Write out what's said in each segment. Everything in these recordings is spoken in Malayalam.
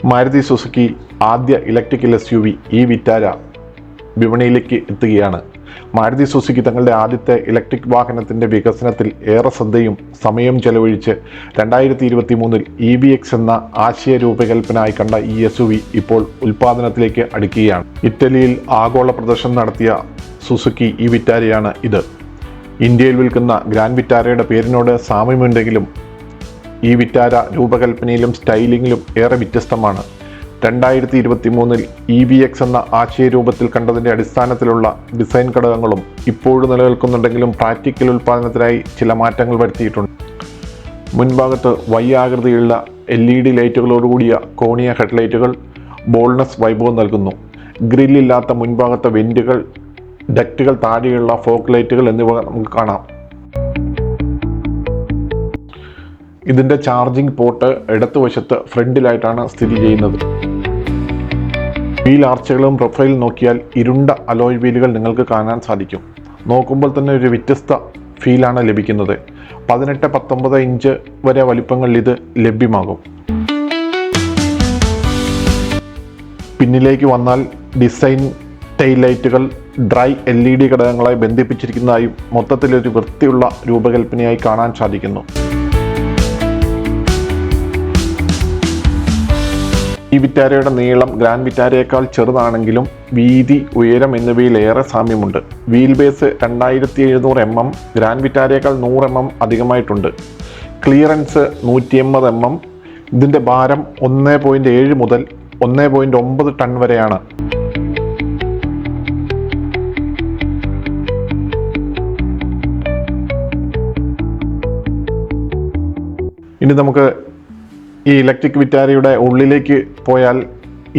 മാരുതി സുസുക്കി ആദ്യ ഇലക്ട്രിക്കൽ SUV ഈ വിറ്റാര വിപണിയിലേക്ക് എത്തുകയാണ്. മാരുതി സുസുക്കി തങ്ങളുടെ ആദ്യത്തെ ഇലക്ട്രിക് വാഹനത്തിൻ്റെ വികസനത്തിൽ ഏറെ ശ്രദ്ധയും സമയവും ചെലവഴിച്ച് 2023 EVX എന്ന ആശയ രൂപകൽപ്പനയായി കണ്ട ഈ SUV ഇപ്പോൾ ഉൽപ്പാദനത്തിലേക്ക് അടുക്കുകയാണ്. ഇറ്റലിയിൽ ആഗോള പ്രദർശനം നടത്തിയ സുസുക്കി ഈ വിറ്റാരയാണ് ഇത്. ഇന്ത്യയിൽ വിൽക്കുന്ന ഗ്രാൻഡ് വിറ്റാരയുടെ പേരിനോട് സാമ്യമുണ്ടെങ്കിലും ഈ വിറ്റാര രൂപകൽപ്പനയിലും സ്റ്റൈലിങ്ങിലും ഏറെ വ്യത്യസ്തമാണ്. 2023 EVX എന്ന ആശയരൂപത്തിൽ കണ്ടതിൻ്റെ അടിസ്ഥാനത്തിലുള്ള ഡിസൈൻ ഘടകങ്ങളും ഇപ്പോഴും നിലനിൽക്കുന്നുണ്ടെങ്കിലും പ്രാക്ടിക്കൽ ഉൽപ്പാദനത്തിനായി ചില മാറ്റങ്ങൾ വരുത്തിയിട്ടുണ്ട്. മുൻഭാഗത്ത് Y ആകൃതിയുള്ള LED ലൈറ്റുകളോടുകൂടിയ കോണിയ ഹെഡ്ലൈറ്റുകൾ ബോൾഡ്നെസ് വൈഭവം നൽകുന്നു. ഗ്രില്ലില്ലാത്ത മുൻഭാഗത്തെ വെന്റുകൾ, ഡക്റ്റുകൾ താഴെയുള്ള ഫോഗ് ലൈറ്റുകൾ എന്നിവ നമുക്ക് കാണാം. ഇതിൻ്റെ ചാർജിംഗ് പോർട്ട് ഇടതുവശത്ത് ഫ്രണ്ടിലായിട്ടാണ് സ്ഥിതി ചെയ്യുന്നത്. വീൽ ആർച്ചുകളും പ്രൊഫൈൽ നോക്കിയാൽ ഇരുണ്ട അലോയ് വീലുകൾ നിങ്ങൾക്ക് കാണാൻ സാധിക്കും. നോക്കുമ്പോൾ തന്നെ ഒരു വ്യത്യസ്ത ഫീലാണ് ലഭിക്കുന്നത്. 18-19 ഇഞ്ച് വരെ വലിപ്പങ്ങളിൽ ഇത് ലഭ്യമാകും. പിന്നിലേക്ക് വന്നാൽ ഡിസൈൻ ടെയിൽ ലൈറ്റുകൾ ഡ്രൈ LED ഘടകങ്ങളായി ബന്ധിപ്പിച്ചിരിക്കുന്നതായും മൊത്തത്തിലൊരു വൃത്തിയുള്ള രൂപകൽപ്പനയായി കാണാൻ സാധിക്കുന്നു. ഈ വിറ്റാരയുടെ നീളം ഗ്രാൻഡ് വിറ്റാരയേക്കാൾ ചെറുതാണെങ്കിലും വീതി, ഉയരം എന്നിവയിൽ ഏറെ സാമ്യമുണ്ട്. വീൽ ബേസ് 2700 mm, ഗ്രാൻഡ് വിറ്റാരയേക്കാൾ 100 mm അധികമായിട്ടുണ്ട്. Clearance 180 mm. ഇതിൻ്റെ ഭാരം 1.7 മുതൽ 1.9 ടൺ വരെയാണ്. ഇനി നമുക്ക് ഈ ഇലക്ട്രിക് വിറ്റാരയുടെ ഉള്ളിലേക്ക് പോയാൽ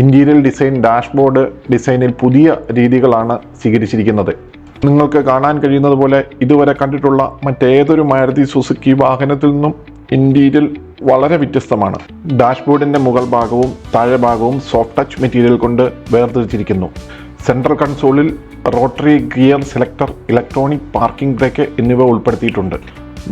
ഇൻറ്റീരിയൽ ഡിസൈൻ, ഡാഷ്ബോർഡ് ഡിസൈനിൽ പുതിയ രീതികളാണ് സ്വീകരിച്ചിരിക്കുന്നത്. നിങ്ങൾക്ക് കാണാൻ കഴിയുന്നത് പോലെ ഇതുവരെ കണ്ടിട്ടുള്ള മറ്റേതൊരു മാരുതി സുസുക്കി വാഹനത്തിൽ നിന്നും ഇൻറ്റീരിയൽ വളരെ വ്യത്യസ്തമാണ്. ഡാഷ്ബോർഡിൻ്റെ മുകൾ ഭാഗവും താഴെ ഭാഗവും സോഫ്റ്റ് ടച്ച് മെറ്റീരിയൽ കൊണ്ട് വേർതിരിച്ചിരിക്കുന്നു. സെൻട്രൽ കൺസോളിൽ rotary gear selector, electronic parking brake എന്നിവ ഉൾപ്പെടുത്തിയിട്ടുണ്ട്.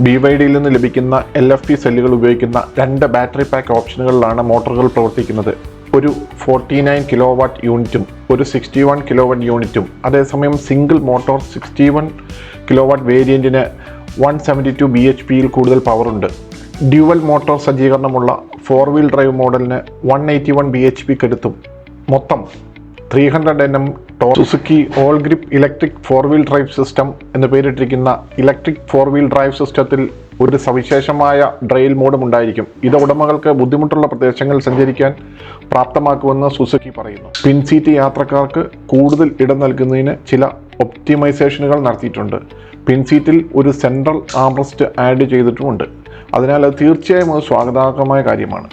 BYDയിൽ നിന്ന് ലഭിക്കുന്ന LFP സെല്ലുകൾ ഉപയോഗിക്കുന്ന 2 ബാറ്ററി പാക്ക് ഓപ്ഷനുകളിലാണ് മോട്ടോറുകൾ പ്രവർത്തിക്കുന്നത്. ഒരു 49 kW യൂണിറ്റും ഒരു 61 kW യൂണിറ്റും. അതേസമയം സിംഗിൾ മോട്ടോർ 61 kW വേരിയന്റിന് 172 bhp കൂടുതൽ പവറുണ്ട്. ഡ്യുവൽ മോട്ടോർ സജ്ജീകരണമുള്ള 4 വീൽ ഡ്രൈവ് മോഡലിന് 181 bhp കരുത്തും മൊത്തം 300 Nm Suzuki all grip electric 4 wheel drive system എന്ന് പേരിട്ടിരിക്കുന്ന ഇലക്ട്രിക് 4 വീൽ ഡ്രൈവ് സിസ്റ്റത്തിൽ ഒരു സവിശേഷമായ ഡ്രൈൽ മോഡും ഉണ്ടായിരിക്കും. ഇത് ഉടമകൾക്ക് ബുദ്ധിമുട്ടുള്ള പ്രദേശങ്ങളിൽ സഞ്ചരിക്കാൻ പ്രാപ്തമാക്കുമെന്ന് സുസുക്കി പറയുന്നു. പിൻസീറ്റ് യാത്രക്കാർക്ക് കൂടുതൽ ഇടം നൽകുന്നതിന് ചില ഒപ്റ്റിമൈസേഷനുകൾ നടത്തിയിട്ടുണ്ട്. പിൻസീറ്റിൽ ഒരു സെൻട്രൽ ആംറസ്റ്റ് ആഡ് ചെയ്തിട്ടുമുണ്ട്. അതിനാൽ അത് തീർച്ചയായും ഒരു സ്വാഗതാർഹമായ കാര്യമാണ്.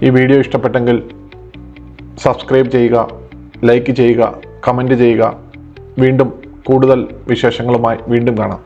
ഈ വീഡിയോ ഇഷ്ടപ്പെട്ടെങ്കിൽ സബ്സ്ക്രൈബ് ചെയ്യുക, ലൈക്ക് ചെയ്യുക, കമൻറ്റ് ചെയ്യുക. വീണ്ടും കൂടുതൽ വിശേഷങ്ങളുമായി വീണ്ടും കാണാം.